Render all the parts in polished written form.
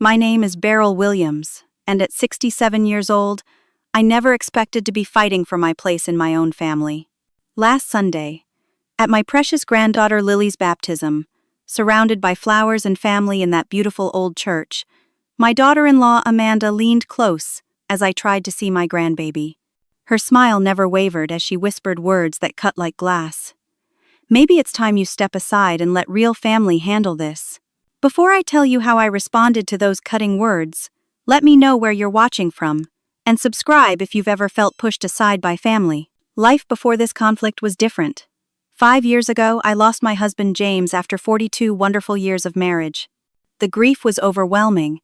My name is Beryl Williams, and at 67 years old, I never expected to be fighting for my place in my own family. Last Sunday, at my precious granddaughter Lily's baptism, surrounded by flowers and family in that beautiful old church, my daughter-in-law Amanda leaned close as I tried to see my grandbaby. Her smile never wavered as she whispered words that cut like glass. Maybe it's time you step aside and let real family handle this. Before I tell you how I responded to those cutting words, let me know where you're watching from, and subscribe if you've ever felt pushed aside by family. Life before this conflict was different. 5 years ago, I lost my husband James after 42 wonderful years of marriage. The grief was overwhelming,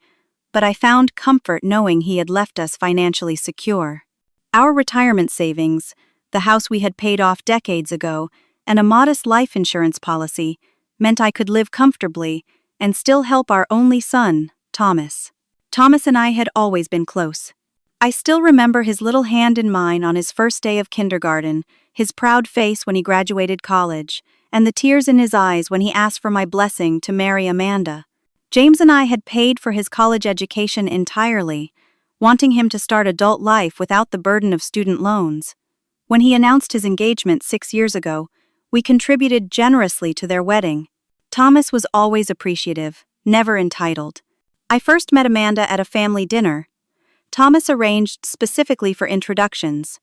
but I found comfort knowing he had left us financially secure. Our retirement savings, the house we had paid off decades ago, and a modest life insurance policy meant I could live comfortably and still help our only son, Thomas. Thomas and I had always been close. I still remember his little hand in mine on his first day of kindergarten, his proud face when he graduated college, and the tears in his eyes when he asked for my blessing to marry Amanda. James and I had paid for his college education entirely, wanting him to start adult life without the burden of student loans. When he announced his engagement 6 years ago, we contributed generously to their wedding. Thomas was always appreciative, never entitled. I first met Amanda at a family dinner. Thomas arranged specifically for introductions.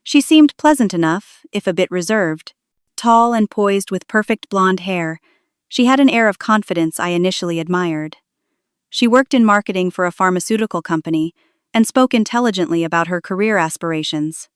She seemed pleasant enough, if a bit reserved. Tall and poised with perfect blonde hair, she had an air of confidence I initially admired. She worked in marketing for a pharmaceutical company and spoke intelligently about her career aspirations.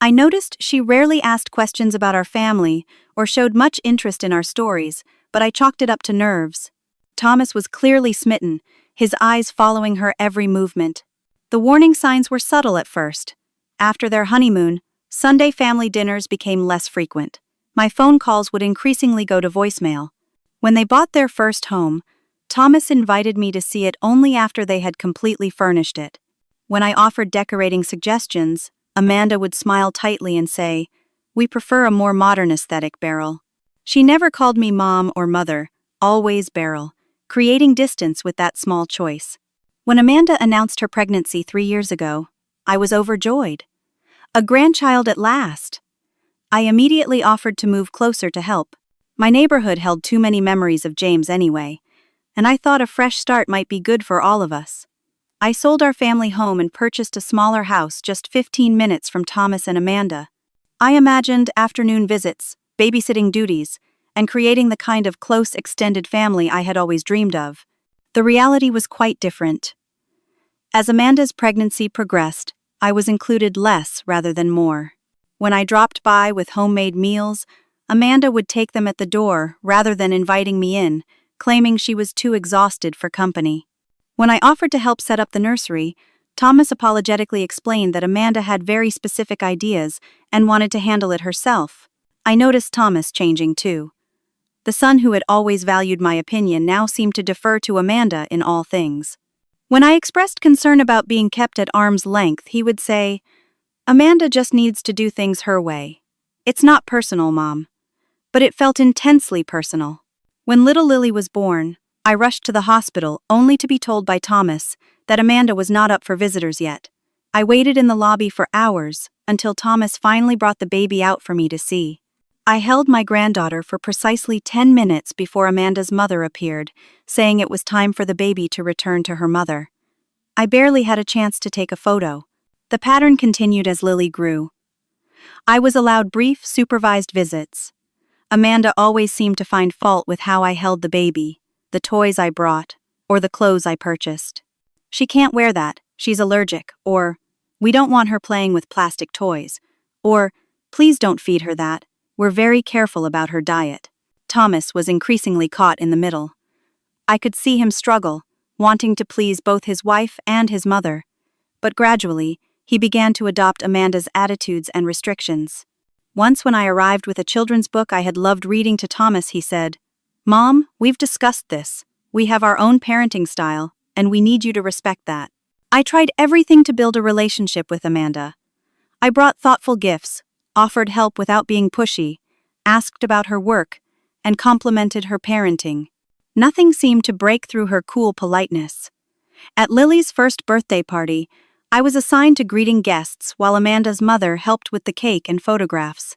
I noticed she rarely asked questions about our family or showed much interest in our stories, but I chalked it up to nerves. Thomas was clearly smitten, his eyes following her every movement. The warning signs were subtle at first. After their honeymoon, Sunday family dinners became less frequent. My phone calls would increasingly go to voicemail. When they bought their first home, Thomas invited me to see it only after they had completely furnished it. When I offered decorating suggestions, Amanda would smile tightly and say, "We prefer a more modern aesthetic, Beryl." She never called me mom or mother, always Beryl, creating distance with that small choice. When Amanda announced her pregnancy 3 years ago, I was overjoyed. A grandchild at last! I immediately offered to move closer to help. My neighborhood held too many memories of James anyway, and I thought a fresh start might be good for all of us. I sold our family home and purchased a smaller house just 15 minutes from Thomas and Amanda. I imagined afternoon visits, babysitting duties, and creating the kind of close extended family I had always dreamed of. The reality was quite different. As Amanda's pregnancy progressed, I was included less rather than more. When I dropped by with homemade meals, Amanda would take them at the door rather than inviting me in, claiming she was too exhausted for company. When I offered to help set up the nursery, Thomas apologetically explained that Amanda had very specific ideas and wanted to handle it herself. I noticed Thomas changing too. The son who had always valued my opinion now seemed to defer to Amanda in all things. When I expressed concern about being kept at arm's length, he would say, "Amanda just needs to do things her way. It's not personal, Mom." But it felt intensely personal. When little Lily was born, I rushed to the hospital only to be told by Thomas that Amanda was not up for visitors yet. I waited in the lobby for hours until Thomas finally brought the baby out for me to see. I held my granddaughter for precisely 10 minutes before Amanda's mother appeared, saying it was time for the baby to return to her mother. I barely had a chance to take a photo. The pattern continued as Lily grew. I was allowed brief, supervised visits. Amanda always seemed to find fault with how I held the baby, the toys I brought, or the clothes I purchased. "She can't wear that, she's allergic," or "We don't want her playing with plastic toys," or "Please don't feed her that, we're very careful about her diet." Thomas was increasingly caught in the middle. I could see him struggle, wanting to please both his wife and his mother. But gradually, he began to adopt Amanda's attitudes and restrictions. Once when I arrived with a children's book I had loved reading to Thomas, he said, "Mom, we've discussed this. We have our own parenting style, and we need you to respect that." I tried everything to build a relationship with Amanda. I brought thoughtful gifts, offered help without being pushy, asked about her work, and complimented her parenting. Nothing seemed to break through her cool politeness. At Lily's first birthday party, I was assigned to greeting guests while Amanda's mother helped with the cake and photographs.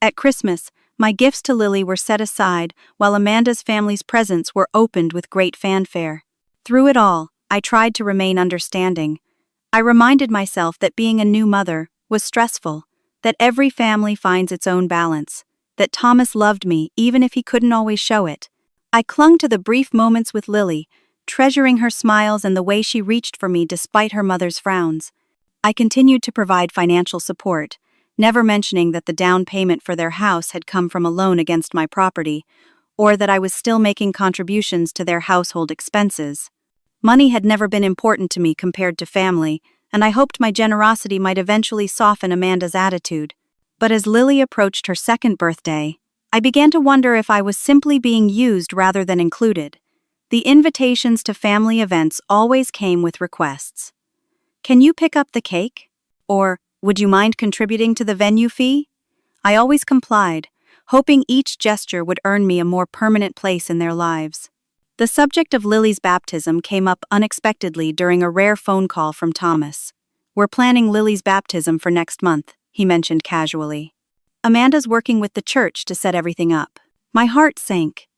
At Christmas, my gifts to Lily were set aside while Amanda's family's presents were opened with great fanfare. Through it all, I tried to remain understanding. I reminded myself that being a new mother was stressful, that every family finds its own balance, that Thomas loved me even if he couldn't always show it. I clung to the brief moments with Lily, treasuring her smiles and the way she reached for me despite her mother's frowns. I continued to provide financial support, never mentioning that the down payment for their house had come from a loan against my property, or that I was still making contributions to their household expenses. Money had never been important to me compared to family, and I hoped my generosity might eventually soften Amanda's attitude. But as Lily approached her second birthday, I began to wonder if I was simply being used rather than included. The invitations to family events always came with requests. "Can you pick up the cake?" Or, "Would you mind contributing to the venue fee?" I always complied, hoping each gesture would earn me a more permanent place in their lives. The subject of Lily's baptism came up unexpectedly during a rare phone call from Thomas. "We're planning Lily's baptism for next month," he mentioned casually. "Amanda's working with the church to set everything up." My heart sank.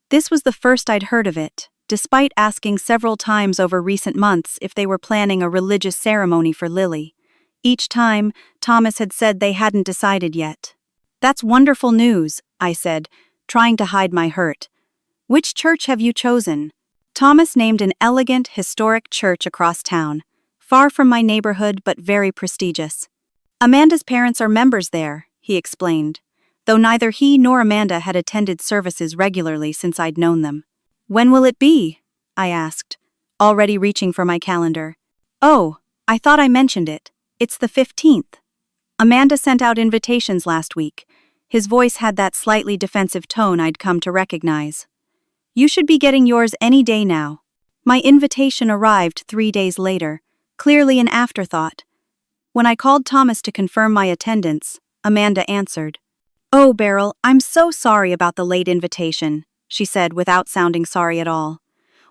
This was the first I'd heard of it, despite asking several times over recent months if they were planning a religious ceremony for Lily. Each time, Thomas had said they hadn't decided yet. "That's wonderful news," I said, trying to hide my hurt. "Which church have you chosen?" Thomas named an elegant, historic church across town, far from my neighborhood but very prestigious. "Amanda's parents are members there," he explained, though neither he nor Amanda had attended services regularly since I'd known them. "When will it be?" I asked, already reaching for my calendar. "Oh, I thought I mentioned it. It's the 15th. Amanda sent out invitations last week." His voice had that slightly defensive tone I'd come to recognize. "You should be getting yours any day now." My invitation arrived 3 days later, clearly an afterthought. When I called Thomas to confirm my attendance, Amanda answered. "Oh, Beryl, I'm so sorry about the late invitation," she said without sounding sorry at all.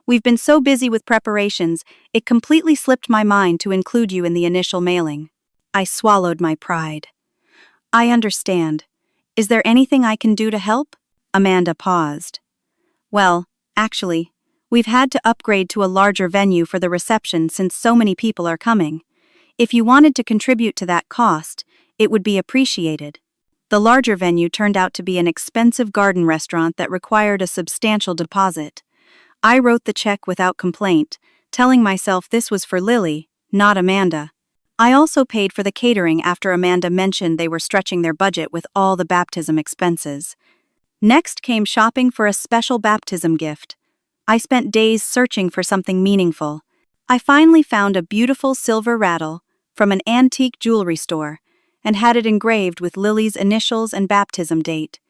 "We've been so busy with preparations, it completely slipped my mind to include you in the initial mailing." I swallowed my pride. "I understand. Is there anything I can do to help?" Amanda paused. "Well, actually, we've had to upgrade to a larger venue for the reception since so many people are coming. If you wanted to contribute to that cost, it would be appreciated." The larger venue turned out to be an expensive garden restaurant that required a substantial deposit. I wrote the check without complaint, telling myself this was for Lily, not Amanda. I also paid for the catering after Amanda mentioned they were stretching their budget with all the baptism expenses. Next came shopping for a special baptism gift. I spent days searching for something meaningful. I finally found a beautiful silver rattle from an antique jewelry store and had it engraved with Lily's initials and baptism date.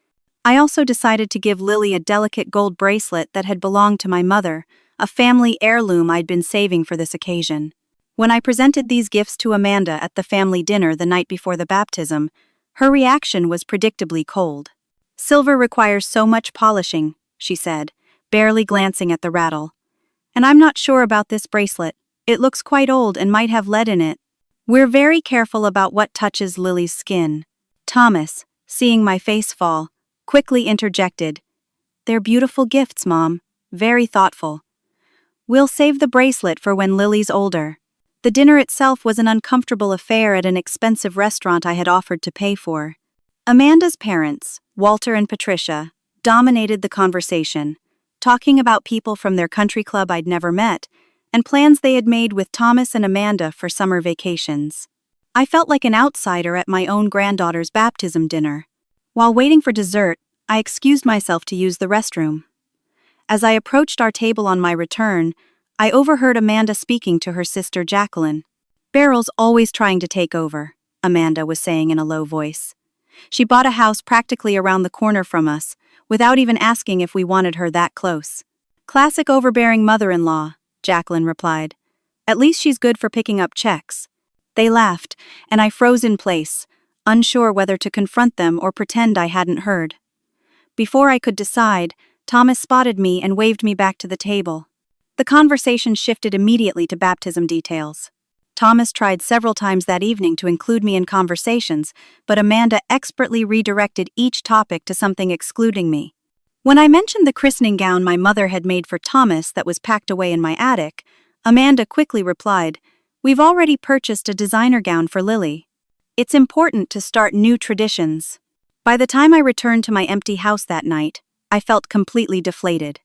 I also decided to give Lily a delicate gold bracelet that had belonged to my mother, a family heirloom I'd been saving for this occasion. When I presented these gifts to Amanda at the family dinner the night before the baptism, her reaction was predictably cold. "Silver requires so much polishing," she said, barely glancing at the rattle. "And I'm not sure about this bracelet. It looks quite old and might have lead in it. We're very careful about what touches Lily's skin." Thomas, seeing my face fall, quickly interjected. "They're beautiful gifts, Mom. Very thoughtful. We'll save the bracelet for when Lily's older." The dinner itself was an uncomfortable affair at an expensive restaurant I had offered to pay for. Amanda's parents, Walter and Patricia, dominated the conversation, talking about people from their country club I'd never met, and plans they had made with Thomas and Amanda for summer vacations. I felt like an outsider at my own granddaughter's baptism dinner. While waiting for dessert, I excused myself to use the restroom. As I approached our table on my return, I overheard Amanda speaking to her sister Jacqueline. "Beryl's always trying to take over," Amanda was saying in a low voice. "She bought a house practically around the corner from us, without even asking if we wanted her that close." "Classic overbearing mother-in-law," Jacqueline replied. "At least she's good for picking up checks." They laughed, and I froze in place, unsure whether to confront them or pretend I hadn't heard. Before I could decide, Thomas spotted me and waved me back to the table. The conversation shifted immediately to baptism details. Thomas tried several times that evening to include me in conversations, but Amanda expertly redirected each topic to something excluding me. When I mentioned the christening gown my mother had made for Thomas that was packed away in my attic, Amanda quickly replied, "We've already purchased a designer gown for Lily. It's important to start new traditions." By the time I returned to my empty house that night, I felt completely deflated.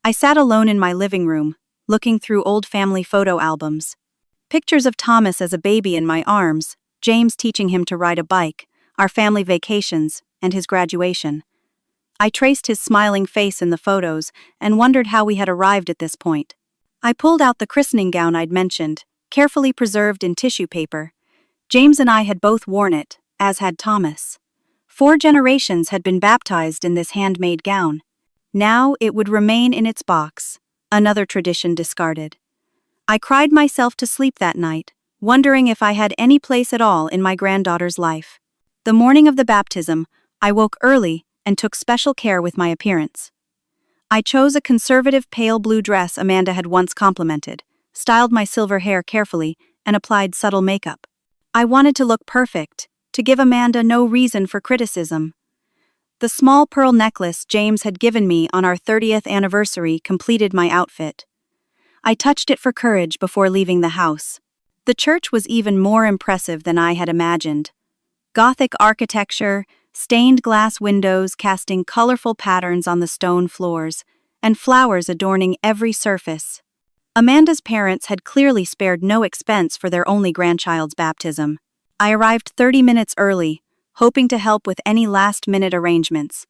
I sat alone in my living room, looking through old family photo albums. Pictures of Thomas as a baby in my arms, James teaching him to ride a bike, our family vacations, and his graduation. I traced his smiling face in the photos and wondered how we had arrived at this point. I pulled out the christening gown I'd mentioned, carefully preserved in tissue paper. James and I had both worn it, as had Thomas. 4 generations had been baptized in this handmade gown. Now it would remain in its box, another tradition discarded. I cried myself to sleep that night, wondering if I had any place at all in my granddaughter's life. The morning of the baptism, I woke early and took special care with my appearance. I chose a conservative pale blue dress Amanda had once complimented, styled my silver hair carefully, and applied subtle makeup. I wanted to look perfect, to give Amanda no reason for criticism. The small pearl necklace James had given me on our 30th anniversary completed my outfit. I touched it for courage before leaving the house. The church was even more impressive than I had imagined. Gothic architecture, stained glass windows casting colorful patterns on the stone floors, and flowers adorning every surface. Amanda's parents had clearly spared no expense for their only grandchild's baptism. I arrived 30 minutes early, hoping to help with any last-minute arrangements.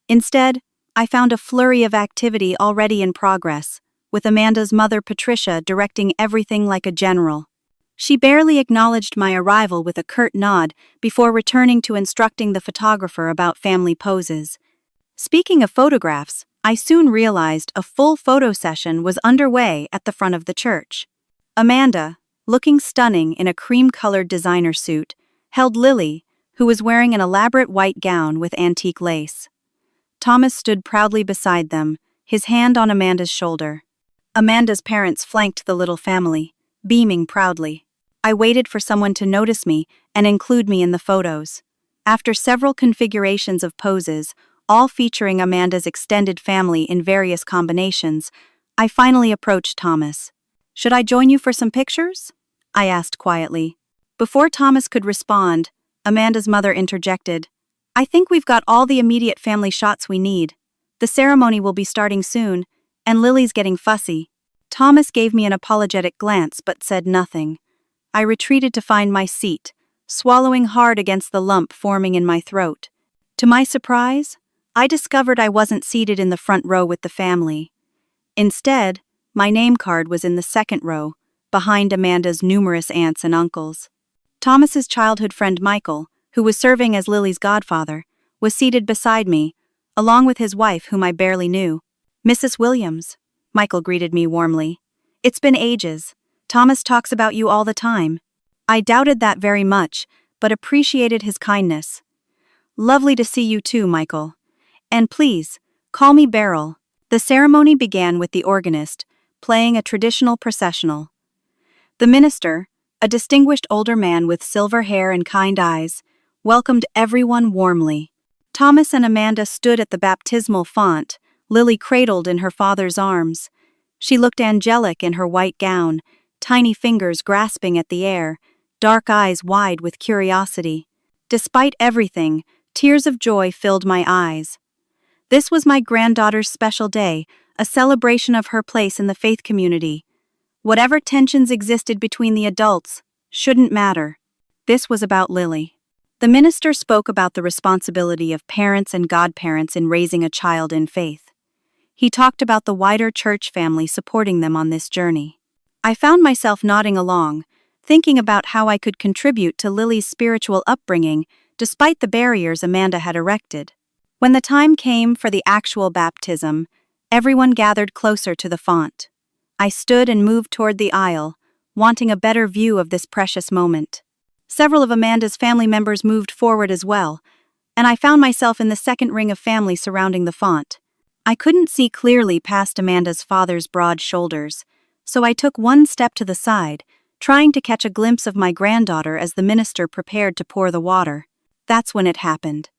Instead, I found a flurry of activity already in progress, with Amanda's mother Patricia directing everything like a general. She barely acknowledged my arrival with a curt nod before returning to instructing the photographer about family poses. Speaking of photographs, I soon realized a full photo session was underway at the front of the church. Amanda, looking stunning in a cream-colored designer suit, held Lily, who was wearing an elaborate white gown with antique lace. Thomas stood proudly beside them, his hand on Amanda's shoulder. Amanda's parents flanked the little family, beaming proudly. I waited for someone to notice me and include me in the photos. After several configurations of poses, all featuring Amanda's extended family in various combinations, I finally approached Thomas. "Should I join you for some pictures?" I asked quietly. Before Thomas could respond, Amanda's mother interjected, "I think we've got all the immediate family shots we need. The ceremony will be starting soon, and Lily's getting fussy." Thomas gave me an apologetic glance but said nothing. I retreated to find my seat, swallowing hard against the lump forming in my throat. To my surprise, I discovered I wasn't seated in the front row with the family. Instead, my name card was in the second row, behind Amanda's numerous aunts and uncles. Thomas's childhood friend Michael, who was serving as Lily's godfather, was seated beside me, along with his wife whom I barely knew. "Mrs. Williams," Michael greeted me warmly. "It's been ages. Thomas talks about you all the time." I doubted that very much, but appreciated his kindness. "Lovely to see you too, Michael. And please, call me Beryl." The ceremony began with the organist, playing a traditional processional. The minister, a distinguished older man with silver hair and kind eyes, welcomed everyone warmly. Thomas and Amanda stood at the baptismal font, Lily cradled in her father's arms. She looked angelic in her white gown, tiny fingers grasping at the air, dark eyes wide with curiosity. Despite everything, tears of joy filled my eyes. This was my granddaughter's special day, a celebration of her place in the faith community. Whatever tensions existed between the adults shouldn't matter. This was about Lily. The minister spoke about the responsibility of parents and godparents in raising a child in faith. He talked about the wider church family supporting them on this journey. I found myself nodding along, thinking about how I could contribute to Lily's spiritual upbringing despite the barriers Amanda had erected. When the time came for the actual baptism, everyone gathered closer to the font. I stood and moved toward the aisle, wanting a better view of this precious moment. Several of Amanda's family members moved forward as well, and I found myself in the second ring of family surrounding the font. I couldn't see clearly past Amanda's father's broad shoulders, so I took one step to the side, trying to catch a glimpse of my granddaughter as the minister prepared to pour the water. That's when it happened.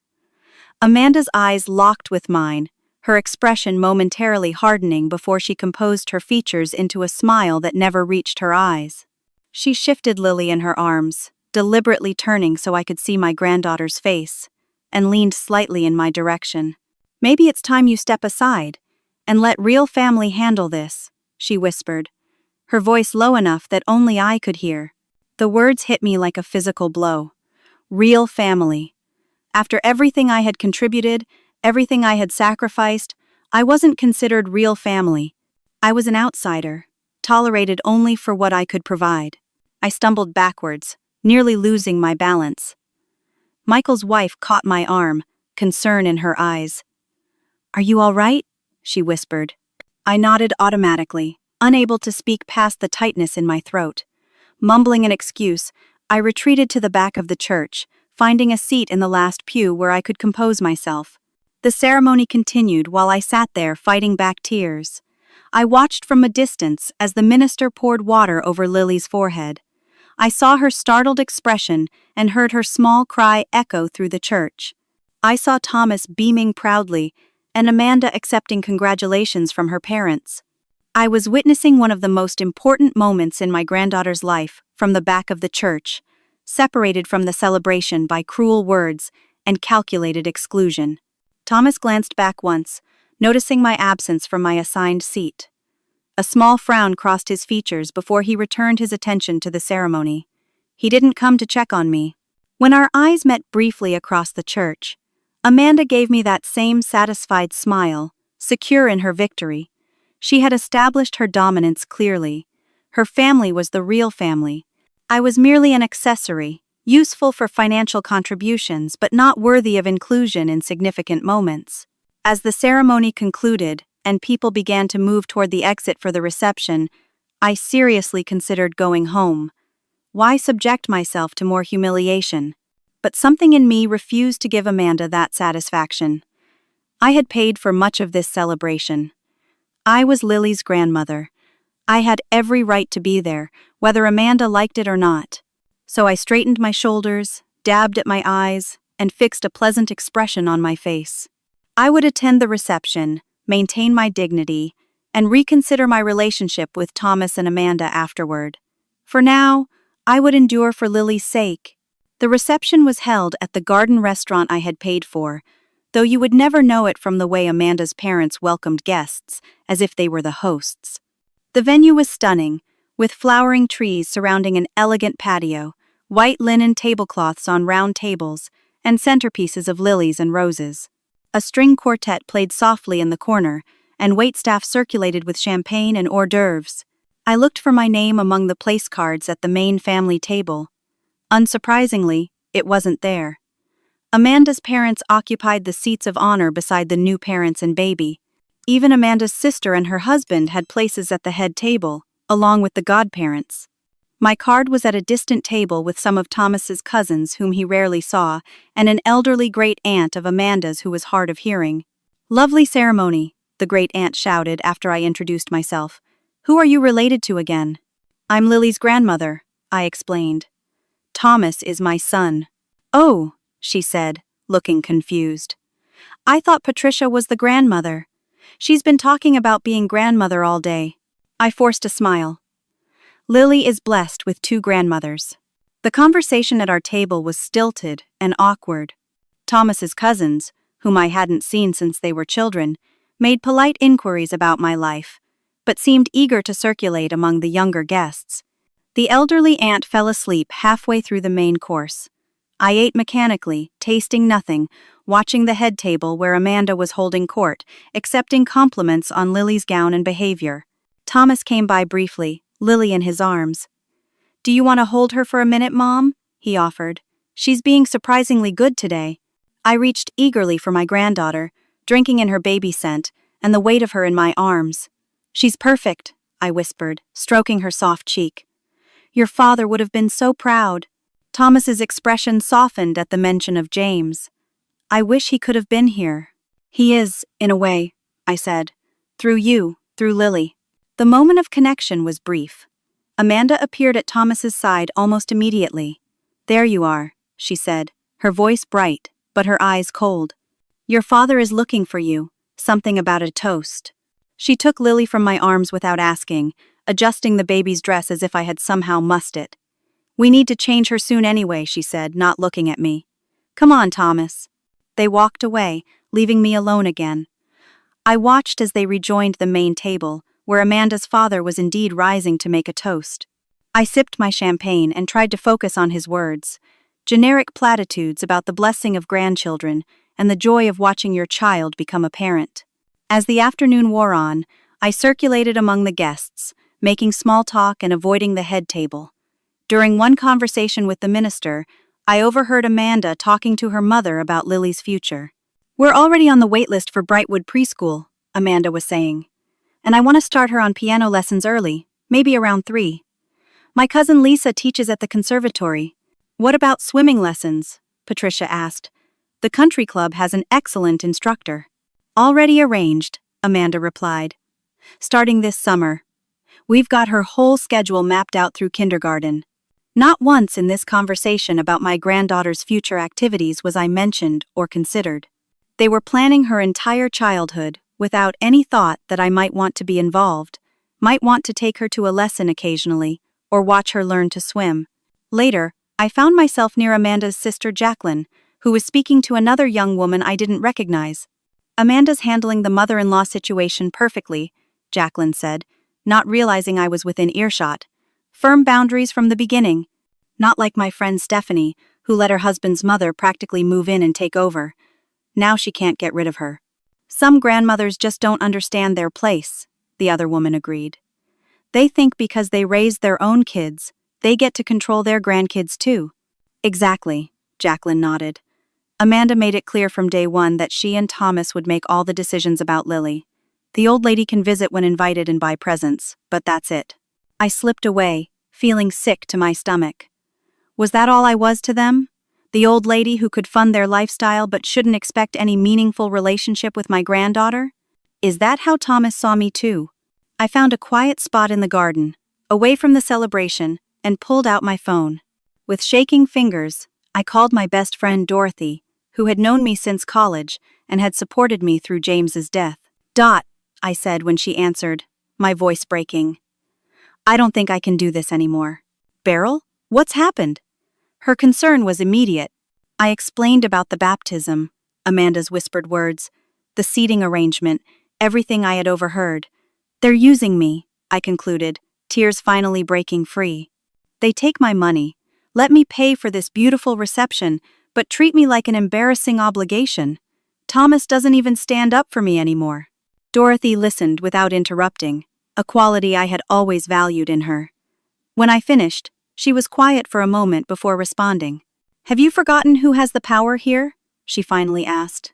Amanda's eyes locked with mine, her expression momentarily hardening before she composed her features into a smile that never reached her eyes. She shifted Lily in her arms, deliberately turning so I could see my granddaughter's face, and leaned slightly in my direction. "Maybe it's time you step aside and let real family handle this," she whispered, her voice low enough that only I could hear. The words hit me like a physical blow. Real family. After everything I had contributed, everything I had sacrificed, I wasn't considered real family. I was an outsider, tolerated only for what I could provide. I stumbled backwards, nearly losing my balance. Michael's wife caught my arm, concern in her eyes. "Are you all right?" she whispered. I nodded automatically, unable to speak past the tightness in my throat. Mumbling an excuse, I retreated to the back of the church, finding a seat in the last pew where I could compose myself. The ceremony continued while I sat there fighting back tears. I watched from a distance as the minister poured water over Lily's forehead. I saw her startled expression and heard her small cry echo through the church. I saw Thomas beaming proudly and Amanda accepting congratulations from her parents. I was witnessing one of the most important moments in my granddaughter's life from the back of the church, separated from the celebration by cruel words and calculated exclusion. Thomas glanced back once, noticing my absence from my assigned seat. A small frown crossed his features before he returned his attention to the ceremony. He didn't come to check on me. When our eyes met briefly across the church, Amanda gave me that same satisfied smile, secure in her victory. She had established her dominance clearly. Her family was the real family. I was merely an accessory, useful for financial contributions but not worthy of inclusion in significant moments. As the ceremony concluded and people began to move toward the exit for the reception, I seriously considered going home. Why subject myself to more humiliation? But something in me refused to give Amanda that satisfaction. I had paid for much of this celebration. I was Lily's grandmother. I had every right to be there, whether Amanda liked it or not. So I straightened my shoulders, dabbed at my eyes, and fixed a pleasant expression on my face. I would attend the reception, maintain my dignity, and reconsider my relationship with Thomas and Amanda afterward. For now, I would endure for Lily's sake. The reception was held at the garden restaurant I had paid for, though you would never know it from the way Amanda's parents welcomed guests, as if they were the hosts. The venue was stunning, with flowering trees surrounding an elegant patio, white linen tablecloths on round tables, and centerpieces of lilies and roses. A string quartet played softly in the corner, and waitstaff circulated with champagne and hors d'oeuvres. I looked for my name among the place cards at the main family table. Unsurprisingly, it wasn't there. Amanda's parents occupied the seats of honor beside the new parents and baby. Even Amanda's sister and her husband had places at the head table, along with the godparents. My card was at a distant table with some of Thomas's cousins whom he rarely saw, and an elderly great-aunt of Amanda's who was hard of hearing. "Lovely ceremony," the great-aunt shouted after I introduced myself. "Who are you related to again?" "I'm Lily's grandmother," I explained. "Thomas is my son." "Oh," she said, looking confused. "I thought Patricia was the grandmother. She's been talking about being grandmother all day." I forced a smile. Lily is blessed with 2 grandmothers. The conversation at our table was stilted and awkward. Thomas's cousins, whom I hadn't seen since they were children, made polite inquiries about my life, but seemed eager to circulate among the younger guests. The elderly aunt fell asleep halfway through the main course. I ate mechanically, tasting nothing, watching the head table where Amanda was holding court, accepting compliments on Lily's gown and behavior. Thomas came by briefly, Lily in his arms. "Do you want to hold her for a minute, Mom?" he offered. "She's being surprisingly good today." I reached eagerly for my granddaughter, drinking in her baby scent, and the weight of her in my arms. "She's perfect," I whispered, stroking her soft cheek. "Your father would have been so proud." Thomas's expression softened at the mention of James. "I wish he could have been here." "He is, in a way, I said. Through you, through Lily. The moment of connection was brief. Amanda appeared at Thomas's side almost immediately. There you are, she said, her voice bright, but her eyes cold. Your father is looking for you, something about a toast. She took Lily from my arms without asking, adjusting the baby's dress as if I had somehow mussed it. We need to change her soon anyway, she said, not looking at me. Come on, Thomas. They walked away, leaving me alone again. I watched as they rejoined the main table, where Amanda's father was indeed rising to make a toast. I sipped my champagne and tried to focus on his words. Generic platitudes about the blessing of grandchildren and the joy of watching your child become a parent. As the afternoon wore on, I circulated among the guests, making small talk and avoiding the head table. During one conversation with the minister, I overheard Amanda talking to her mother about Lily's future. We're already on the waitlist for Brightwood Preschool, Amanda was saying. And I want to start her on piano lessons early, maybe around 3. My cousin Lisa teaches at the conservatory. What about swimming lessons? Patricia asked. The country club has an excellent instructor. Already arranged, Amanda replied. Starting this summer. We've got her whole schedule mapped out through kindergarten. Not once in this conversation about my granddaughter's future activities was I mentioned or considered. They were planning her entire childhood without any thought that I might want to be involved, might want to take her to a lesson occasionally, or watch her learn to swim. Later, I found myself near Amanda's sister Jacqueline, who was speaking to another young woman I didn't recognize. Amanda's handling the mother-in-law situation perfectly, Jacqueline said, not realizing I was within earshot. Firm boundaries from the beginning. Not like my friend Stephanie, who let her husband's mother practically move in and take over. Now she can't get rid of her. Some grandmothers just don't understand their place, the other woman agreed. They think because they raised their own kids, they get to control their grandkids too. Exactly, Jacqueline nodded. Amanda made it clear from day one that she and Thomas would make all the decisions about Lily. The old lady can visit when invited and buy presents, but that's it. I slipped away, feeling sick to my stomach. Was that all I was to them? The old lady who could fund their lifestyle but shouldn't expect any meaningful relationship with my granddaughter? Is that how Thomas saw me too? I found a quiet spot in the garden, away from the celebration, and pulled out my phone. With shaking fingers, I called my best friend Dorothy, who had known me since college and had supported me through James's death. "Dot," I said when she answered, my voice breaking. "I don't think I can do this anymore." "Beryl, what's happened?" Her concern was immediate. I explained about the baptism, Amanda's whispered words, the seating arrangement, everything I had overheard. "They're using me," I concluded, tears finally breaking free. "They take my money, let me pay for this beautiful reception, but treat me like an embarrassing obligation. Thomas doesn't even stand up for me anymore." Dorothy listened without interrupting, a quality I had always valued in her. When I finished, she was quiet for a moment before responding. "Have you forgotten who has the power here?" she finally asked.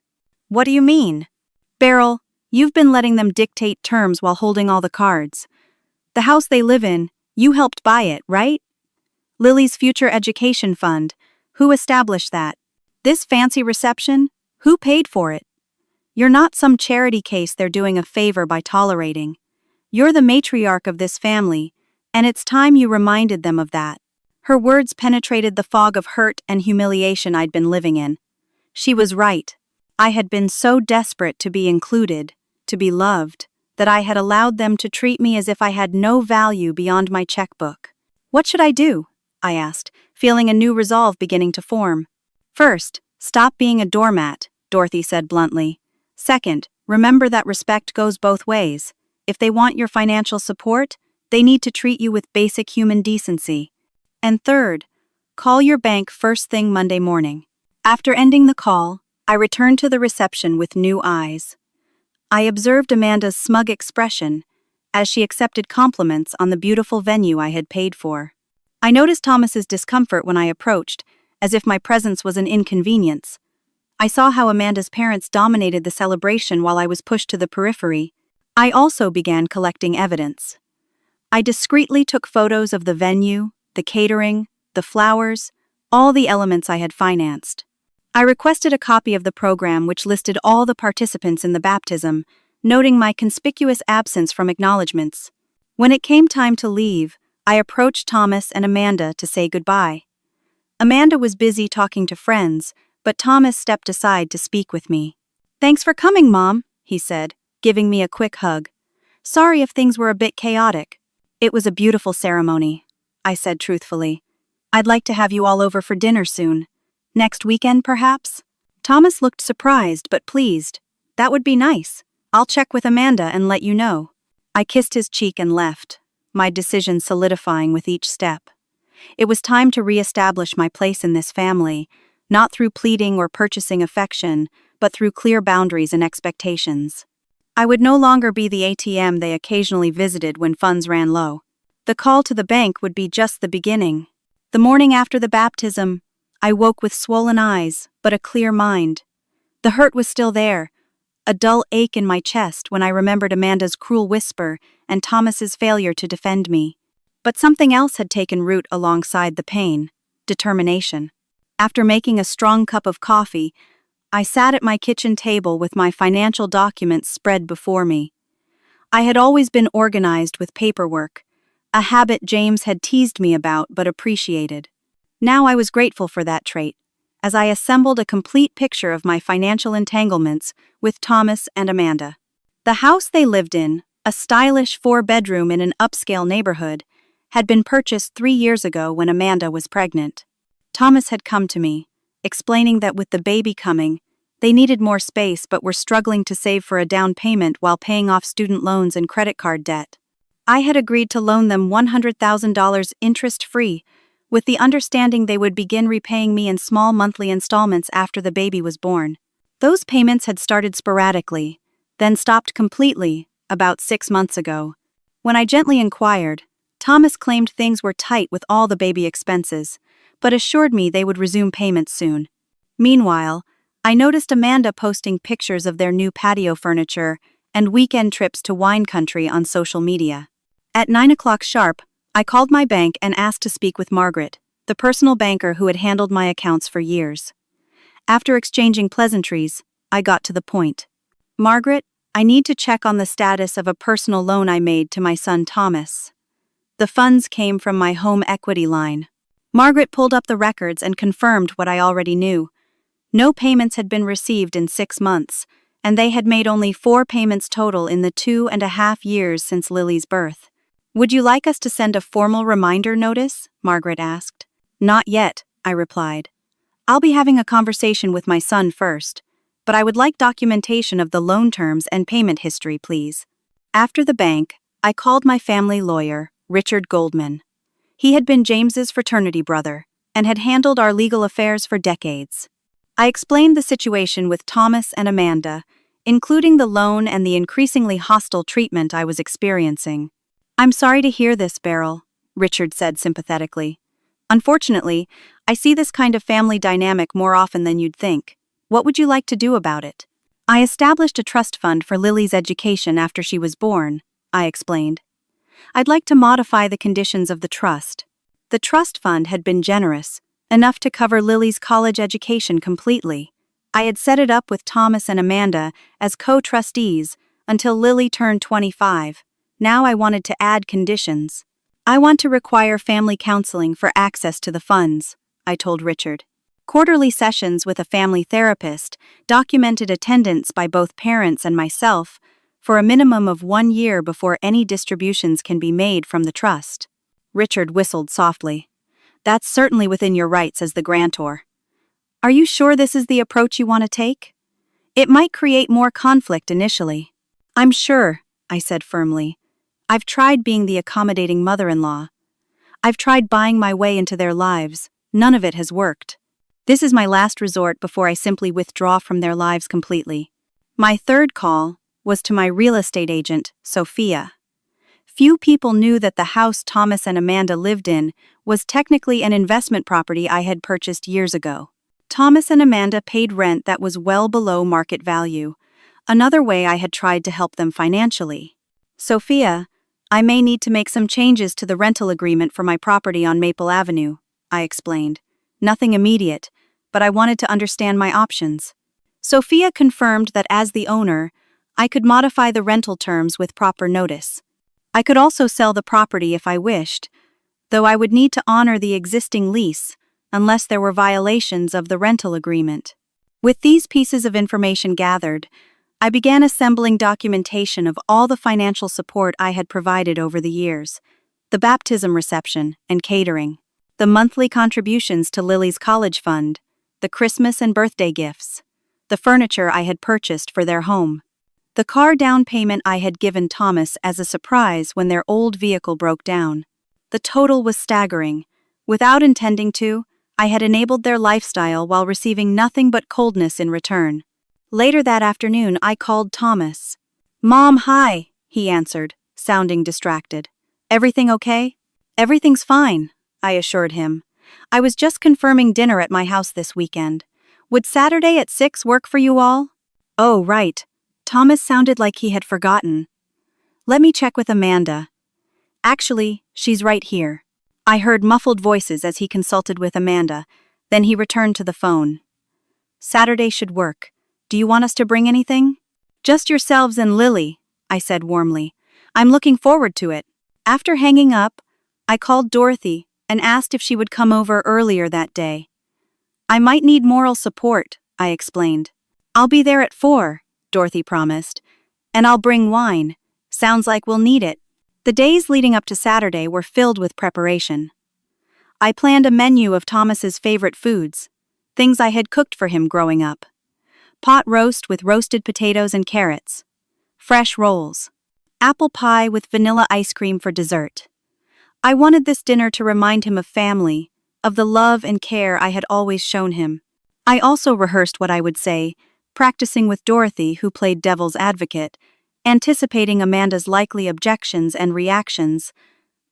"What do you mean?" "Beryl, you've been letting them dictate terms while holding all the cards. The house they live in, you helped buy it, right? Lily's future education fund, who established that? This fancy reception, who paid for it? You're not some charity case they're doing a favor by tolerating. You're the matriarch of this family, and it's time you reminded them of that." Her words penetrated the fog of hurt and humiliation I'd been living in. She was right. I had been so desperate to be included, to be loved, that I had allowed them to treat me as if I had no value beyond my checkbook. "What should I do?" I asked, feeling a new resolve beginning to form. "First, stop being a doormat," Dorothy said bluntly. "Second, remember that respect goes both ways. If they want your financial support, they need to treat you with basic human decency. And third, call your bank first thing Monday morning." After ending the call, I returned to the reception with new eyes. I observed Amanda's smug expression as she accepted compliments on the beautiful venue I had paid for. I noticed Thomas's discomfort when I approached, as if my presence was an inconvenience. I saw how Amanda's parents dominated the celebration while I was pushed to the periphery. I also began collecting evidence. I discreetly took photos of the venue, the catering, the flowers, all the elements I had financed. I requested a copy of the program which listed all the participants in the baptism, noting my conspicuous absence from acknowledgments. When it came time to leave, I approached Thomas and Amanda to say goodbye. Amanda was busy talking to friends, but Thomas stepped aside to speak with me. "Thanks for coming, Mom," he said, giving me a quick hug. "Sorry if things were a bit chaotic." "It was a beautiful ceremony," I said truthfully. "I'd like to have you all over for dinner soon. Next weekend, perhaps?" Thomas looked surprised but pleased. "That would be nice. I'll check with Amanda and let you know." I kissed his cheek and left, my decision solidifying with each step. It was time to re-establish my place in this family, not through pleading or purchasing affection, but through clear boundaries and expectations. I would no longer be the ATM they occasionally visited when funds ran low. The call to the bank would be just the beginning. The morning after the baptism, I woke with swollen eyes, but a clear mind. The hurt was still there, a dull ache in my chest when I remembered Amanda's cruel whisper and Thomas's failure to defend me. But something else had taken root alongside the pain: determination. After making a strong cup of coffee, I sat at my kitchen table with my financial documents spread before me. I had always been organized with paperwork, a habit James had teased me about but appreciated. Now I was grateful for that trait, as I assembled a complete picture of my financial entanglements with Thomas and Amanda. The house they lived in, a stylish 4-bedroom in an upscale neighborhood, had been purchased 3 years ago when Amanda was pregnant. Thomas had come to me, explaining that with the baby coming, they needed more space but were struggling to save for a down payment while paying off student loans and credit card debt. I had agreed to loan them $100,000 interest-free, with the understanding they would begin repaying me in small monthly installments after the baby was born. Those payments had started sporadically, then stopped completely about 6 months ago. When I gently inquired, Thomas claimed things were tight with all the baby expenses, but assured me they would resume payments soon. Meanwhile, I noticed Amanda posting pictures of their new patio furniture and weekend trips to wine country on social media. At 9 o'clock sharp, I called my bank and asked to speak with Margaret, the personal banker who had handled my accounts for years. After exchanging pleasantries, I got to the point. "Margaret, I need to check on the status of a personal loan I made to my son Thomas. The funds came from my home equity line." Margaret pulled up the records and confirmed what I already knew. No payments had been received in 6 months, and they had made only 4 payments total in the 2.5 years since Lily's birth. "Would you like us to send a formal reminder notice?" Margaret asked. "Not yet," I replied. "I'll be having a conversation with my son first, but I would like documentation of the loan terms and payment history, please." After the bank, I called my family lawyer, Richard Goldman. He had been James's fraternity brother and had handled our legal affairs for decades. I explained the situation with Thomas and Amanda, including the loan and the increasingly hostile treatment I was experiencing. "I'm sorry to hear this, Beryl," Richard said sympathetically. "Unfortunately, I see this kind of family dynamic more often than you'd think. What would you like to do about it?" "I established a trust fund for Lily's education after she was born," I explained. "I'd like to modify the conditions of the trust." The trust fund had been generous, enough to cover Lily's college education completely. I had set it up with Thomas and Amanda as co-trustees until Lily turned 25. Now I wanted to add conditions. "I want to require family counseling for access to the funds," I told Richard. Quarterly sessions with a family therapist, documented attendance by both parents and myself, for a minimum of 1 year before any distributions can be made from the trust. Richard whistled softly. "That's certainly within your rights as the grantor. Are you sure this is the approach you want to take? It might create more conflict initially." "I'm sure," I said firmly. "I've tried being the accommodating mother-in-law. I've tried buying my way into their lives. None of it has worked. This is my last resort before I simply withdraw from their lives completely." My third call was to my real estate agent, Sophia. Few people knew that the house Thomas and Amanda lived in was technically an investment property I had purchased years ago. Thomas and Amanda paid rent that was well below market value, another way I had tried to help them financially. "Sophia, I may need to make some changes to the rental agreement for my property on Maple Avenue," I explained. "Nothing immediate, but I wanted to understand my options." Sophia confirmed that as the owner, I could modify the rental terms with proper notice. I could also sell the property if I wished, though I would need to honor the existing lease unless there were violations of the rental agreement. With these pieces of information gathered, I began assembling documentation of all the financial support I had provided over the years, the baptism reception and catering, the monthly contributions to Lily's college fund, the Christmas and birthday gifts, the furniture I had purchased for their home, the car down payment I had given Thomas as a surprise when their old vehicle broke down. The total was staggering. Without intending to, I had enabled their lifestyle while receiving nothing but coldness in return. Later that afternoon, I called Thomas. "Mom, hi," he answered, sounding distracted. "Everything okay?" "Everything's fine," I assured him. "I was just confirming dinner at my house this weekend. Would Saturday at 6 work for you all?" "Oh, right." Thomas sounded like he had forgotten. "Let me check with Amanda. Actually, she's right here." I heard muffled voices as he consulted with Amanda, then he returned to the phone. "Saturday should work. Do you want us to bring anything?" "Just yourselves and Lily," I said warmly. "I'm looking forward to it." After hanging up, I called Dorothy and asked if she would come over earlier that day. "I might need moral support," I explained. "I'll be there at 4, Dorothy promised. "And I'll bring wine. Sounds like we'll need it." The days leading up to Saturday were filled with preparation. I planned a menu of Thomas's favorite foods, things I had cooked for him growing up. Pot roast with roasted potatoes and carrots, fresh rolls, apple pie with vanilla ice cream for dessert. I wanted this dinner to remind him of family, of the love and care I had always shown him. I also rehearsed what I would say, practicing with Dorothy, who played devil's advocate, anticipating Amanda's likely objections and reactions.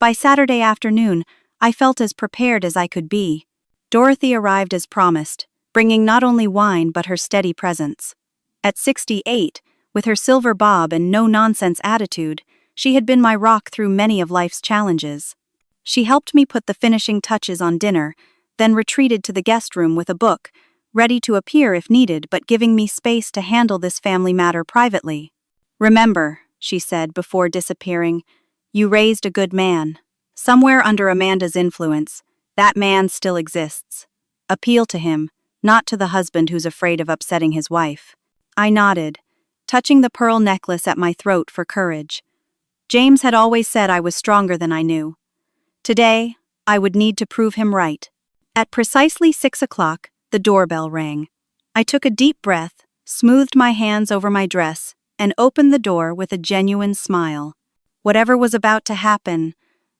By Saturday afternoon, I felt as prepared as I could be. Dorothy arrived as promised, bringing not only wine but her steady presence. At 68, with her silver bob and no-nonsense attitude, she had been my rock through many of life's challenges. She helped me put the finishing touches on dinner, then retreated to the guest room with a book, ready to appear if needed but giving me space to handle this family matter privately. "Remember," she said before disappearing, "you raised a good man. Somewhere under Amanda's influence, that man still exists. Appeal to him, not to the husband who's afraid of upsetting his wife." I nodded, touching the pearl necklace at my throat for courage. James had always said I was stronger than I knew. Today, I would need to prove him right. At precisely 6 o'clock, the doorbell rang. I took a deep breath, smoothed my hands over my dress, and opened the door with a genuine smile. Whatever was about to happen,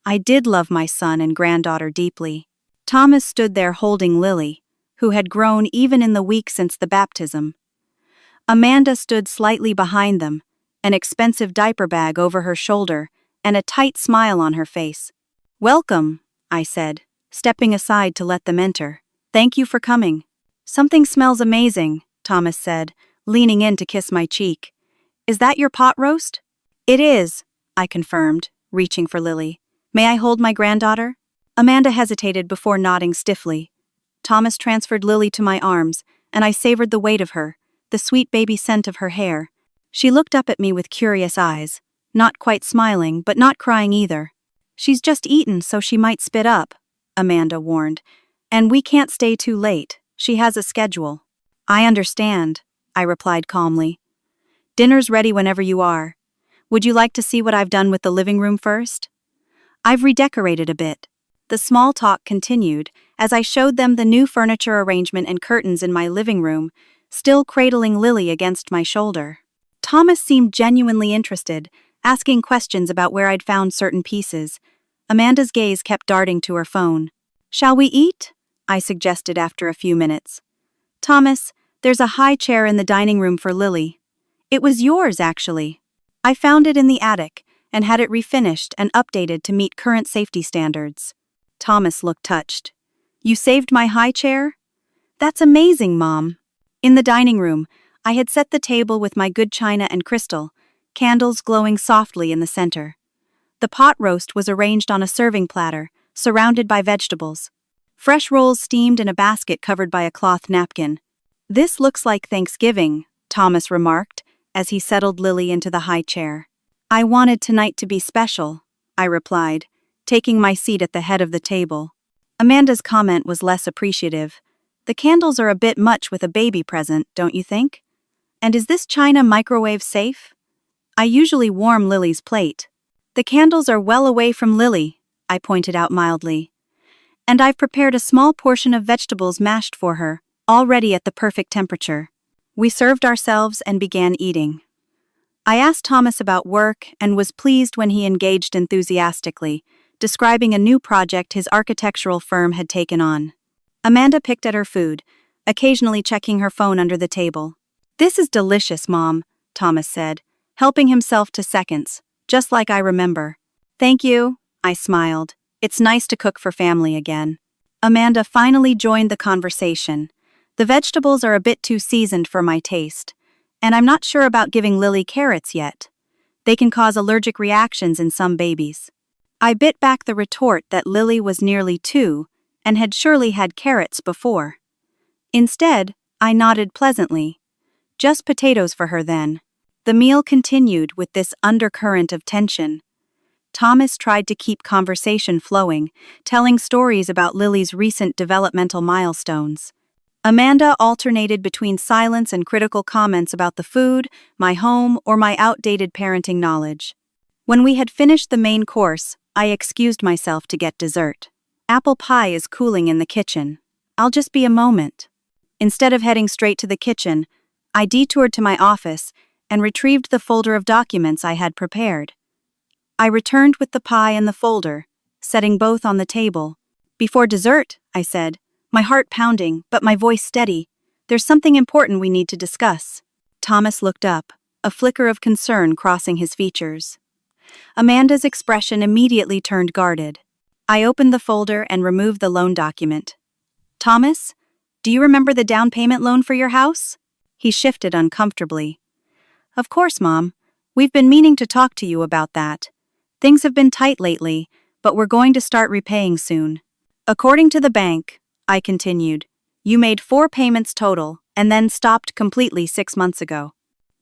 I did love my son and granddaughter deeply. Thomas stood there holding Lily, who had grown even in the week since the baptism. Amanda stood slightly behind them, an expensive diaper bag over her shoulder and a tight smile on her face. "Welcome," I said, stepping aside to let them enter. "Thank you for coming." "Something smells amazing," Thomas said, leaning in to kiss my cheek. "Is that your pot roast?" "It is," I confirmed, reaching for Lily. "May I hold my granddaughter?" Amanda hesitated before nodding stiffly. Thomas transferred Lily to my arms, and I savored the weight of her, the sweet baby scent of her hair. She looked up at me with curious eyes, not quite smiling but not crying either. "She's just eaten, so she might spit up," Amanda warned. "And we can't stay too late. She has a schedule." "I understand," I replied calmly. "Dinner's ready whenever you are. Would you like to see what I've done with the living room first?" "I've redecorated a bit." The small talk continued as I showed them the new furniture arrangement and curtains in my living room, still cradling Lily against my shoulder. Thomas seemed genuinely interested, asking questions about where I'd found certain pieces. Amanda's gaze kept darting to her phone. "Shall we eat?" I suggested after a few minutes. "Thomas, there's a high chair in the dining room for Lily. It was yours, actually. I found it in the attic and had it refinished and updated to meet current safety standards." Thomas looked touched. "You saved my high chair? That's amazing, Mom." In the dining room, I had set the table with my good china and crystal, candles glowing softly in the center. The pot roast was arranged on a serving platter, surrounded by vegetables. Fresh rolls steamed in a basket covered by a cloth napkin. "This looks like Thanksgiving," Thomas remarked, as he settled Lily into the high chair. "I wanted tonight to be special," I replied, taking my seat at the head of the table. Amanda's comment was less appreciative. "The candles are a bit much with a baby present, don't you think? And is this china microwave safe?" I usually warm Lily's plate. "The candles are well away from Lily," I pointed out mildly. "And I've prepared a small portion of vegetables mashed for her, already at the perfect temperature." We served ourselves and began eating. I asked Thomas about work and was pleased when he engaged enthusiastically, describing a new project his architectural firm had taken on. Amanda picked at her food, occasionally checking her phone under the table. "This is delicious, Mom," Thomas said, helping himself to seconds, just like I remember. "Thank you," I smiled. "It's nice to cook for family again." Amanda finally joined the conversation. "The vegetables are a bit too seasoned for my taste, and I'm not sure about giving Lily carrots yet. They can cause allergic reactions in some babies." I bit back the retort that Lily was nearly 2 and had surely had carrots before. Instead, I nodded pleasantly. "Just potatoes for her then." The meal continued with this undercurrent of tension. Thomas tried to keep conversation flowing, telling stories about Lily's recent developmental milestones. Amanda alternated between silence and critical comments about the food, my home, or my outdated parenting knowledge. When we had finished the main course, I excused myself to get dessert. "Apple pie is cooling in the kitchen. I'll just be a moment." Instead of heading straight to the kitchen, I detoured to my office and retrieved the folder of documents I had prepared. I returned with the pie and the folder, setting both on the table. "Before dessert," I said, my heart pounding, but my voice steady, "there's something important we need to discuss." Thomas looked up, a flicker of concern crossing his features. Amanda's expression immediately turned guarded. I opened the folder and removed the loan document. "Thomas, do you remember the down payment loan for your house?" He shifted uncomfortably. "Of course, Mom. We've been meaning to talk to you about that. Things have been tight lately, but we're going to start repaying soon. According to the bank," I continued, "you made 4 payments total and then stopped completely 6 months ago.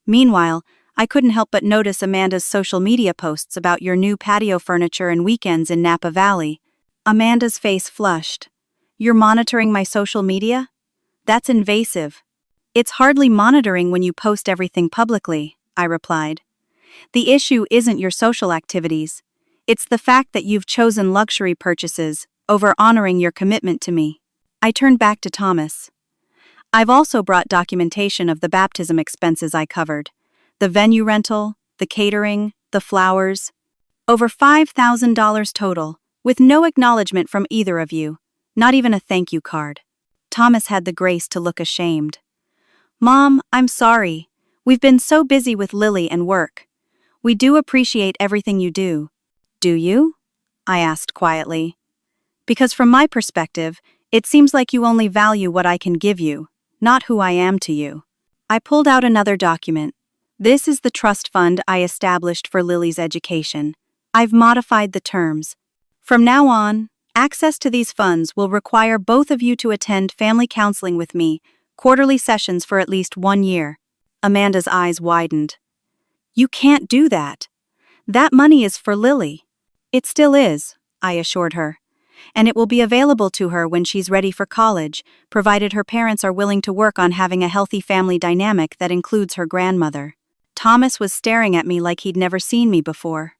Meanwhile, I couldn't help but notice Amanda's social media posts about your new patio furniture and weekends in Napa Valley." Amanda's face flushed. "You're monitoring my social media? That's invasive." "It's hardly monitoring when you post everything publicly," I replied. "The issue isn't your social activities. It's the fact that you've chosen luxury purchases over honoring your commitment to me." I turned back to Thomas. "I've also brought documentation of the baptism expenses I covered. The venue rental, the catering, the flowers. Over $5,000 total, with no acknowledgement from either of you. Not even a thank you card." Thomas had the grace to look ashamed. "Mom, I'm sorry. We've been so busy with Lily and work. We do appreciate everything you do." "Do you?" I asked quietly. "Because from my perspective, it seems like you only value what I can give you, not who I am to you." I pulled out another document. "This is the trust fund I established for Lily's education. I've modified the terms. From now on, access to these funds will require both of you to attend family counseling with me, quarterly sessions for at least 1 year." Amanda's eyes widened. "You can't do that. That money is for Lily." "It still is," I assured her. "And it will be available to her when she's ready for college, provided her parents are willing to work on having a healthy family dynamic that includes her grandmother." Thomas was staring at me like he'd never seen me before.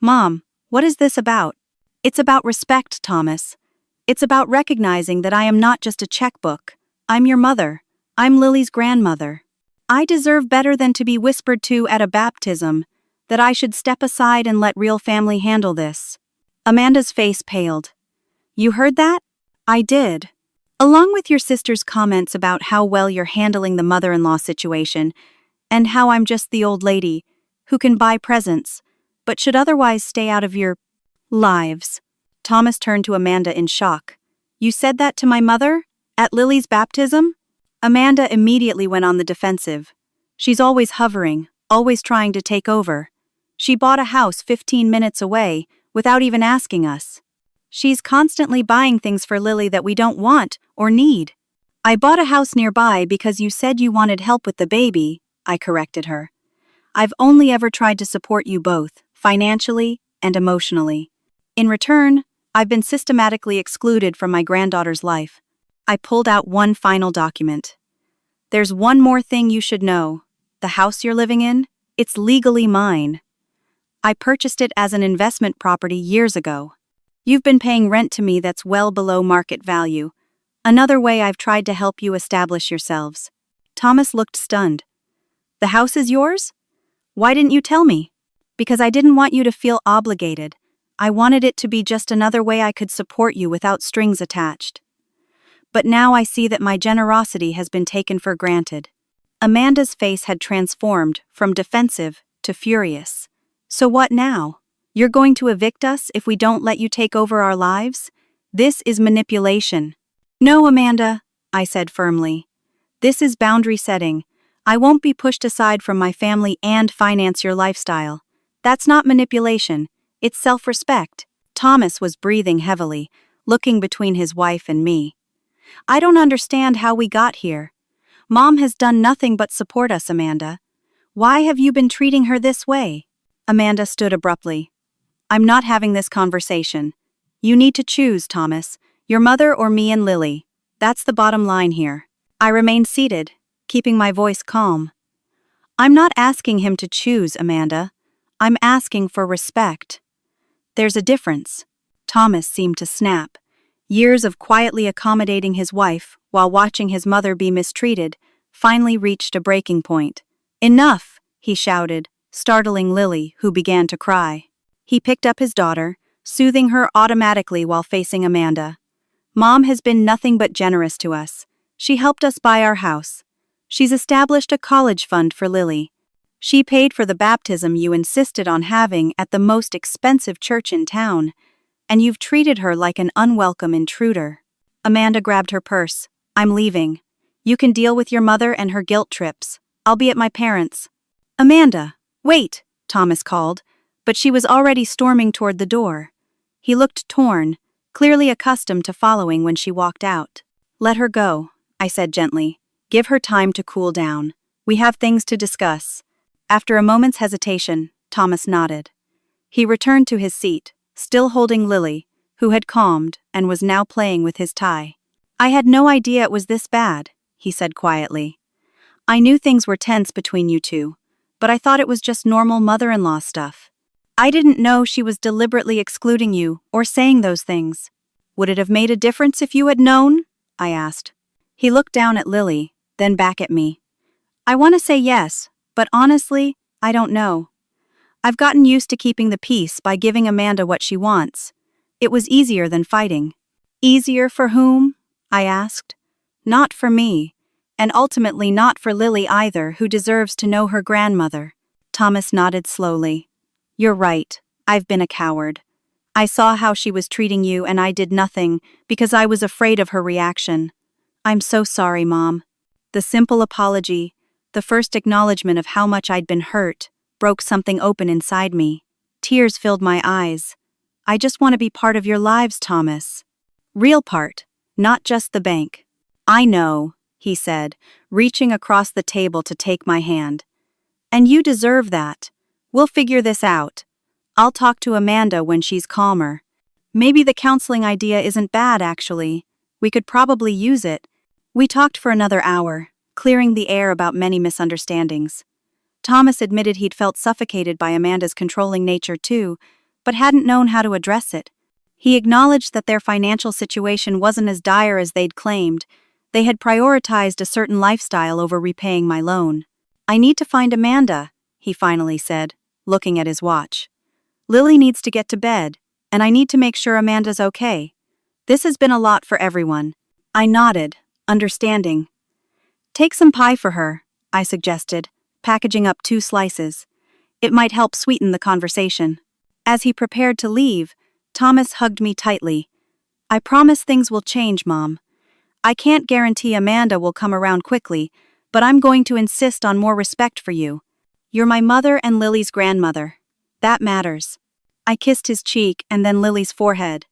"Mom, what is this about?" "It's about respect, Thomas. It's about recognizing that I am not just a checkbook. I'm your mother. I'm Lily's grandmother. I deserve better than to be whispered to at a baptism, that I should step aside and let real family handle this." Amanda's face paled. "You heard that?" "I did. Along with your sister's comments about how well you're handling the mother-in-law situation, and how I'm just the old lady who can buy presents, but should otherwise stay out of your lives." Thomas turned to Amanda in shock. "You said that to my mother? At Lily's baptism?" Amanda immediately went on the defensive. "She's always hovering, always trying to take over. She bought a house 15 minutes away, without even asking us. She's constantly buying things for Lily that we don't want or need." "I bought a house nearby because you said you wanted help with the baby," I corrected her. I've only ever tried to support you both, financially and emotionally. In return, I've been systematically excluded from my granddaughter's life. I pulled out one final document. There's one more thing you should know. The house you're living in, it's legally mine. I purchased it as an investment property years ago. You've been paying rent to me that's well below market value. Another way I've tried to help you establish yourselves. Thomas looked stunned. The house is yours? Why didn't you tell me? Because I didn't want you to feel obligated. I wanted it to be just another way I could support you without strings attached. But now I see that my generosity has been taken for granted. Amanda's face had transformed from defensive to furious. So what now? You're going to evict us if we don't let you take over our lives? This is manipulation. No, Amanda, I said firmly. This is boundary setting. I won't be pushed aside from my family and finance your lifestyle. That's not manipulation. It's self-respect. Thomas was breathing heavily, looking between his wife and me. I don't understand how we got here. Mom has done nothing but support us, Amanda. Why have you been treating her this way? Amanda stood abruptly. I'm not having this conversation. You need to choose, Thomas. Your mother or me and Lily. That's the bottom line here. I remained seated, keeping my voice calm. I'm not asking him to choose, Amanda. I'm asking for respect. There's a difference. Thomas seemed to snap. Years of quietly accommodating his wife while watching his mother be mistreated finally reached a breaking point. Enough, he shouted, startling Lily, who began to cry. He picked up his daughter, soothing her automatically while facing Amanda. Mom has been nothing but generous to us. She helped us buy our house. She's established a college fund for Lily. She paid for the baptism you insisted on having at the most expensive church in town, and you've treated her like an unwelcome intruder. Amanda grabbed her purse. I'm leaving. You can deal with your mother and her guilt trips. I'll be at my parents'. Amanda, wait, Thomas called, but she was already storming toward the door. He looked torn, clearly accustomed to following when she walked out. Let her go, I said gently. Give her time to cool down. We have things to discuss. After a moment's hesitation, Thomas nodded. He returned to his seat, still holding Lily, who had calmed and was now playing with his tie. I had no idea it was this bad, he said quietly. I knew things were tense between you two, but I thought it was just normal mother-in-law stuff. I didn't know she was deliberately excluding you or saying those things. Would it have made a difference if you had known? I asked. He looked down at Lily, then back at me. I want to say yes, but honestly, I don't know. I've gotten used to keeping the peace by giving Amanda what she wants. It was easier than fighting. Easier for whom? I asked. Not for me, and ultimately not for Lily either, who deserves to know her grandmother. Thomas nodded slowly. You're right, I've been a coward. I saw how she was treating you and I did nothing because I was afraid of her reaction. I'm so sorry, Mom. The simple apology, the first acknowledgement of how much I'd been hurt, broke something open inside me. Tears filled my eyes. I just want to be part of your lives, Thomas. Real part, not just the bank. I know, he said, reaching across the table to take my hand. And you deserve that. We'll figure this out. I'll talk to Amanda when she's calmer. Maybe the counseling idea isn't bad, actually. We could probably use it. We talked for another hour, clearing the air about many misunderstandings. Thomas admitted he'd felt suffocated by Amanda's controlling nature too, but hadn't known how to address it. He acknowledged that their financial situation wasn't as dire as they'd claimed. They had prioritized a certain lifestyle over repaying my loan. I need to find Amanda, he finally said, looking at his watch. Lily needs to get to bed, and I need to make sure Amanda's okay. This has been a lot for everyone. I nodded, understanding. Take some pie for her, I suggested, packaging up 2 slices. It might help sweeten the conversation. As he prepared to leave, Thomas hugged me tightly. I promise things will change, Mom. I can't guarantee Amanda will come around quickly, but I'm going to insist on more respect for you. You're my mother and Lily's grandmother. That matters. I kissed his cheek and then Lily's forehead.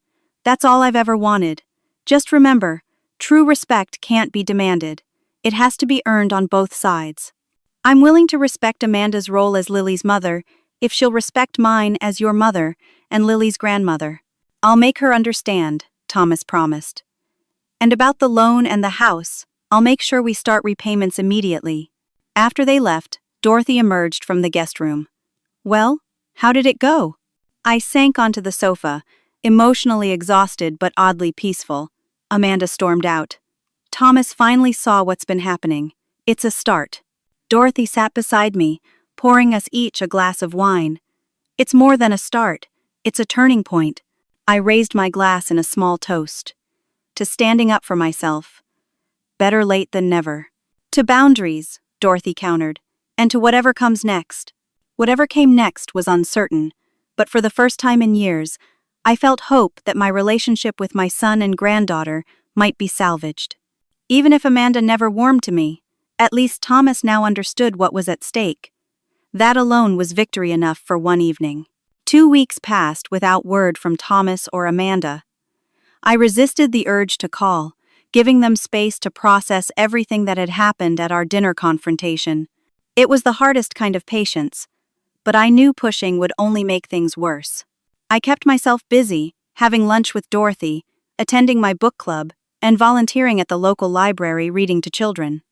That's all I've ever wanted. Just remember, true respect can't be demanded. It has to be earned on both sides. I'm willing to respect Amanda's role as Lily's mother if she'll respect mine as your mother and Lily's grandmother. I'll make her understand, Thomas promised. And about the loan and the house, I'll make sure we start repayments immediately. After they left, Dorothy emerged from the guest room. Well, how did it go? I sank onto the sofa, emotionally exhausted but oddly peaceful. Amanda stormed out. Thomas finally saw what's been happening. It's a start. Dorothy sat beside me, pouring us each a glass of wine. It's more than a start. It's a turning point. I raised my glass in a small toast. To standing up for myself. Better late than never. To boundaries, Dorothy countered, and to whatever comes next. Whatever came next was uncertain, but for the first time in years, I felt hope that my relationship with my son and granddaughter might be salvaged. Even if Amanda never warmed to me, at least Thomas now understood what was at stake. That alone was victory enough for one evening. 2 weeks passed without word from Thomas or Amanda. I resisted the urge to call, giving them space to process everything that had happened at our dinner confrontation. It was the hardest kind of patience, but I knew pushing would only make things worse. I kept myself busy, having lunch with Dorothy, attending my book club, and volunteering at the local library reading to children.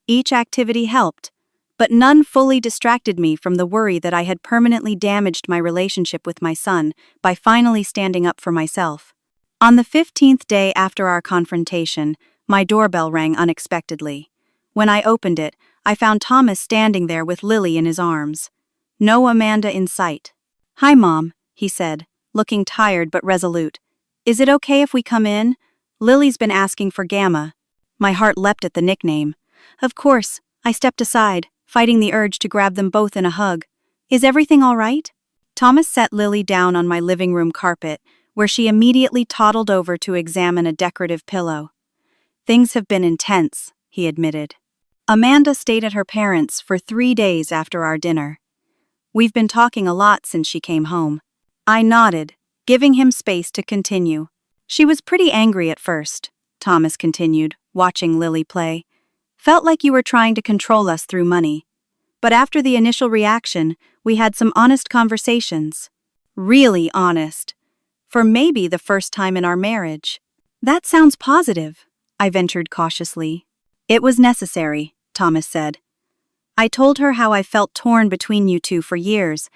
Each activity helped, but none fully distracted me from the worry that I had permanently damaged my relationship with my son by finally standing up for myself. On the 15th day after our confrontation, my doorbell rang unexpectedly. When I opened it, I found Thomas standing there with Lily in his arms. No Amanda in sight. "Hi, Mom," he said, looking tired but resolute. "Is it okay if we come in? Lily's been asking for Gamma." My heart leapt at the nickname. Of course, I stepped aside, fighting the urge to grab them both in a hug. "Is everything all right?" Thomas set Lily down on my living room carpet, where she immediately toddled over to examine a decorative pillow. "Things have been intense," he admitted. "Amanda stayed at her parents' for 3 days after our dinner. We've been talking a lot since she came home." I nodded, giving him space to continue. "She was pretty angry at first," Thomas continued, watching Lily play. "Felt like you were trying to control us through money. But after the initial reaction, we had some honest conversations. Really honest. For maybe the first time in our marriage." "That sounds positive," I ventured cautiously. "It was necessary," Thomas said. "I told her how I felt torn between you two for years,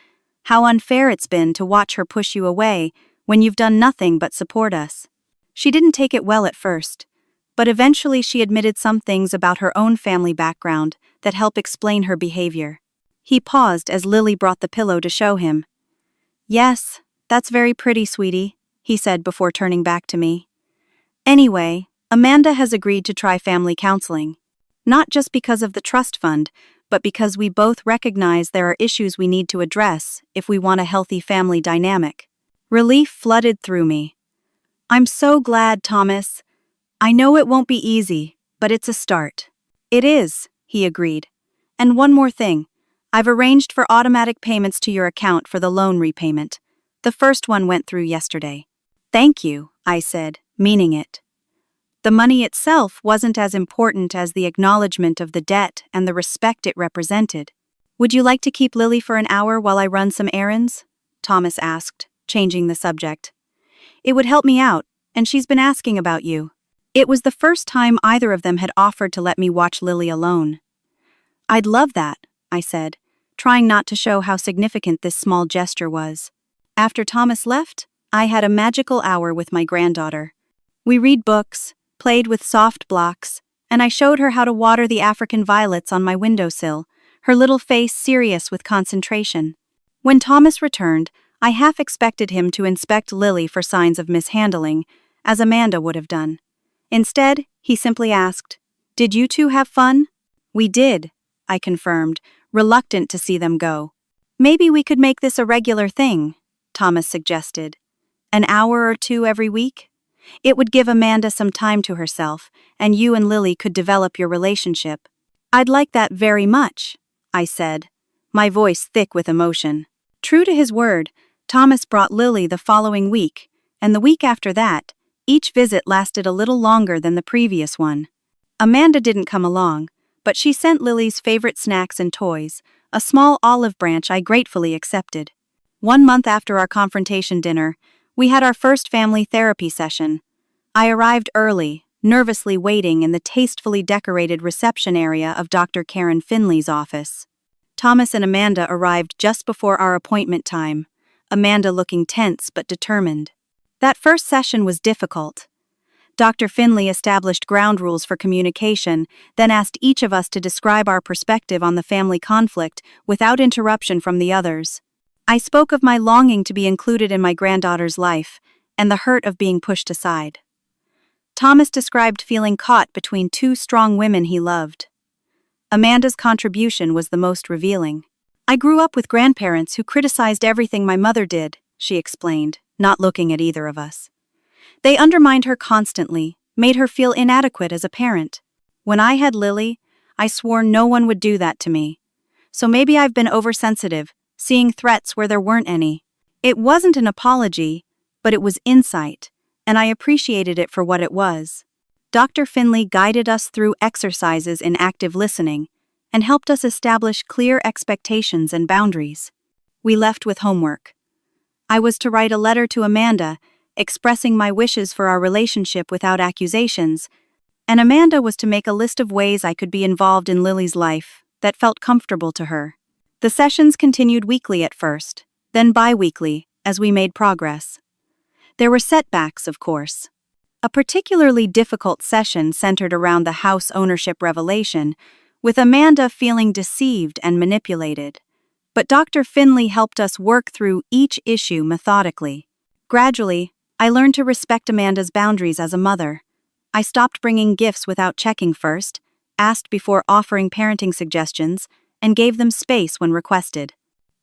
how unfair it's been to watch her push you away when you've done nothing but support us. She didn't take it well at first, but eventually she admitted some things about her own family background that help explain her behavior." He paused as Lily brought the pillow to show him. "Yes, that's very pretty, sweetie," he said before turning back to me. "Anyway, Amanda has agreed to try family counseling. Not just because of the trust fund, but because we both recognize there are issues we need to address if we want a healthy family dynamic." Relief flooded through me. "I'm so glad, Thomas. I know it won't be easy, but it's a start." "It is," he agreed. "And one more thing. I've arranged for automatic payments to your account for the loan repayment. The first one went through yesterday." "Thank you," I said, meaning it. The money itself wasn't as important as the acknowledgement of the debt and the respect it represented. "Would you like to keep Lily for an hour while I run some errands?" Thomas asked, changing the subject. "It would help me out, and she's been asking about you." It was the first time either of them had offered to let me watch Lily alone. "I'd love that," I said, trying not to show how significant this small gesture was. After Thomas left, I had a magical hour with my granddaughter. We read books, played with soft blocks, and I showed her how to water the African violets on my windowsill, her little face serious with concentration. When Thomas returned, I half expected him to inspect Lily for signs of mishandling, as Amanda would have done. Instead, he simply asked, "Did you two have fun?" "We did," I confirmed, reluctant to see them go. "Maybe we could make this a regular thing," Thomas suggested. "An hour or two every week? It would give Amanda some time to herself, and you and Lily could develop your relationship." "I'd like that very much," I said, my voice thick with emotion. True to his word, Thomas brought Lily the following week, and the week after that, each visit lasted a little longer than the previous one. Amanda didn't come along, but she sent Lily's favorite snacks and toys, a small olive branch I gratefully accepted. 1 month after our confrontation dinner, we had our first family therapy session. I arrived early, nervously waiting in the tastefully decorated reception area of Dr. Karen Finley's office. Thomas and Amanda arrived just before our appointment time, Amanda looking tense but determined. That first session was difficult. Dr. Finley established ground rules for communication, then asked each of us to describe our perspective on the family conflict without interruption from the others. I spoke of my longing to be included in my granddaughter's life and the hurt of being pushed aside. Thomas described feeling caught between two strong women he loved. Amanda's contribution was the most revealing. I grew up with grandparents who criticized everything my mother did, she explained, not looking at either of us. They undermined her constantly, made her feel inadequate as a parent. When I had Lily, I swore no one would do that to me. So maybe I've been oversensitive, seeing threats where there weren't any. It wasn't an apology, but it was insight, and I appreciated it for what it was. Dr. Finley guided us through exercises in active listening and helped us establish clear expectations and boundaries. We left with homework. I was to write a letter to Amanda, expressing my wishes for our relationship without accusations, and Amanda was to make a list of ways I could be involved in Lily's life that felt comfortable to her. The sessions continued weekly at first, then bi-weekly, as we made progress. There were setbacks, of course. A particularly difficult session centered around the house ownership revelation, with Amanda feeling deceived and manipulated. But Dr. Finley helped us work through each issue methodically. Gradually, I learned to respect Amanda's boundaries as a mother. I stopped bringing gifts without checking first, asked before offering parenting suggestions, and gave them space when requested.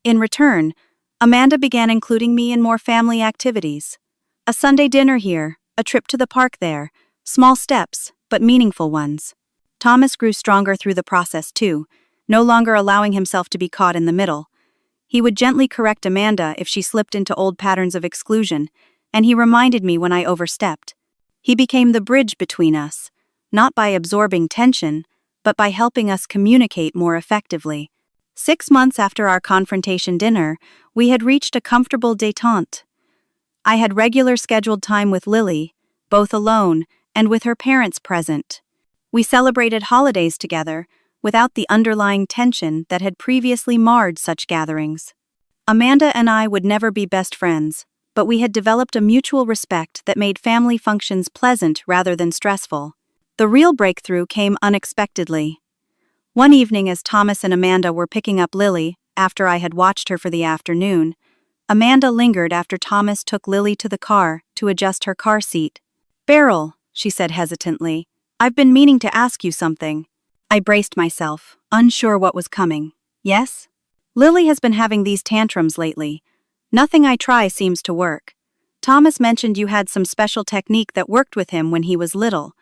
In return, Amanda began including me in more family activities. A Sunday dinner here, a trip to the park there, small steps, but meaningful ones. Thomas grew stronger through the process too, no longer allowing himself to be caught in the middle. He would gently correct Amanda if she slipped into old patterns of exclusion, and he reminded me when I overstepped. He became the bridge between us, not by absorbing tension, but by helping us communicate more effectively. 6 months after our confrontation dinner, we had reached a comfortable détente. I had regular scheduled time with Lily, both alone and with her parents present. We celebrated holidays together, without the underlying tension that had previously marred such gatherings. Amanda and I would never be best friends, but we had developed a mutual respect that made family functions pleasant rather than stressful. The real breakthrough came unexpectedly. One evening as Thomas and Amanda were picking up Lily, after I had watched her for the afternoon, Amanda lingered after Thomas took Lily to the car to adjust her car seat. "Beryl," she said hesitantly, "I've been meaning to ask you something." I braced myself, unsure what was coming. "Yes?" "Lily has been having these tantrums lately. Nothing I try seems to work. Thomas mentioned you had some special technique that worked with him when he was little.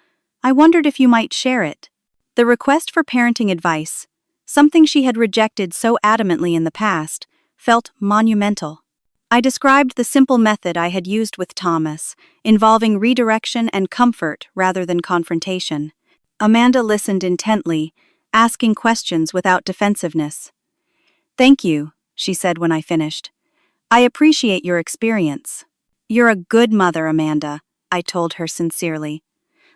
I wondered if you might share it." The request for parenting advice, something she had rejected so adamantly in the past, felt monumental. I described the simple method I had used with Thomas, involving redirection and comfort rather than confrontation. Amanda listened intently, asking questions without defensiveness. "Thank you," she said when I finished. "I appreciate your experience." "You're a good mother, Amanda," I told her sincerely.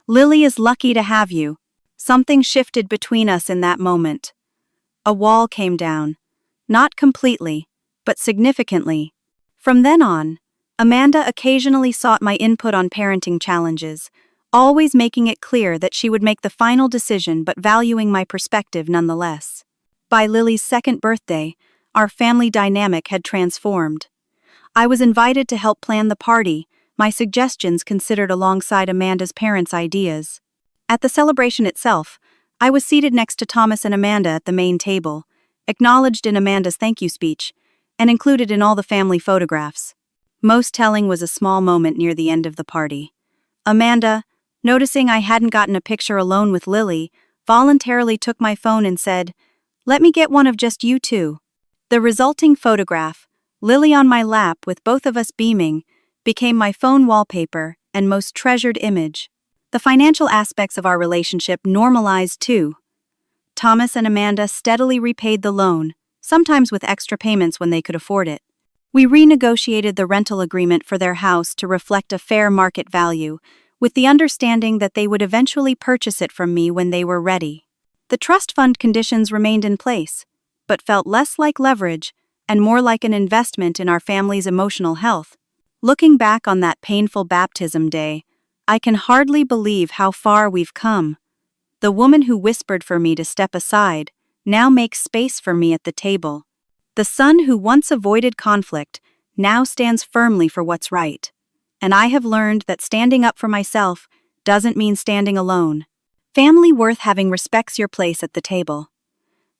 "Lily is lucky to have you." Something shifted between us in that moment. A wall came down. Not completely, but significantly. From then on, Amanda occasionally sought my input on parenting challenges, always making it clear that she would make the final decision but valuing my perspective nonetheless. By Lily's 2nd birthday, our family dynamic had transformed. I was invited to help plan the party, my suggestions considered alongside Amanda's parents' ideas. At the celebration itself, I was seated next to Thomas and Amanda at the main table, acknowledged in Amanda's thank you speech, and included in all the family photographs. Most telling was a small moment near the end of the party. Amanda, noticing I hadn't gotten a picture alone with Lily, voluntarily took my phone and said, "Let me get one of just you two." The resulting photograph, Lily on my lap with both of us beaming, became my phone wallpaper and most treasured image. The financial aspects of our relationship normalized too. Thomas and Amanda steadily repaid the loan, sometimes with extra payments when they could afford it. We renegotiated the rental agreement for their house to reflect a fair market value, with the understanding that they would eventually purchase it from me when they were ready. The trust fund conditions remained in place, but felt less like leverage and more like an investment in our family's emotional health. Looking back on that painful baptism day, I can hardly believe how far we've come. The woman who whispered for me to step aside now makes space for me at the table. The son who once avoided conflict now stands firmly for what's right. And I have learned that standing up for myself doesn't mean standing alone. Family worth having respects your place at the table.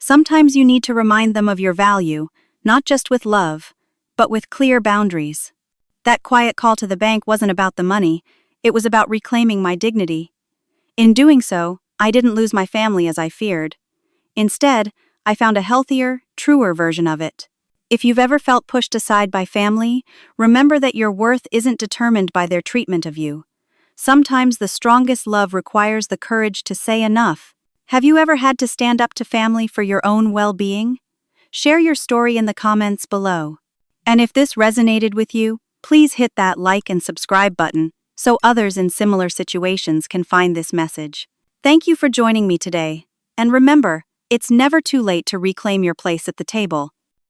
Sometimes you need to remind them of your value, not just with love, but with clear boundaries. That quiet call to the bank wasn't about the money, it was about reclaiming my dignity. In doing so, I didn't lose my family as I feared. Instead, I found a healthier, truer version of it. If you've ever felt pushed aside by family, remember that your worth isn't determined by their treatment of you. Sometimes the strongest love requires the courage to say enough. Have you ever had to stand up to family for your own well-being? Share your story in the comments below. And if this resonated with you, please hit that like and subscribe button so others in similar situations can find this message. Thank you for joining me today. And remember, it's never too late to reclaim your place at the table.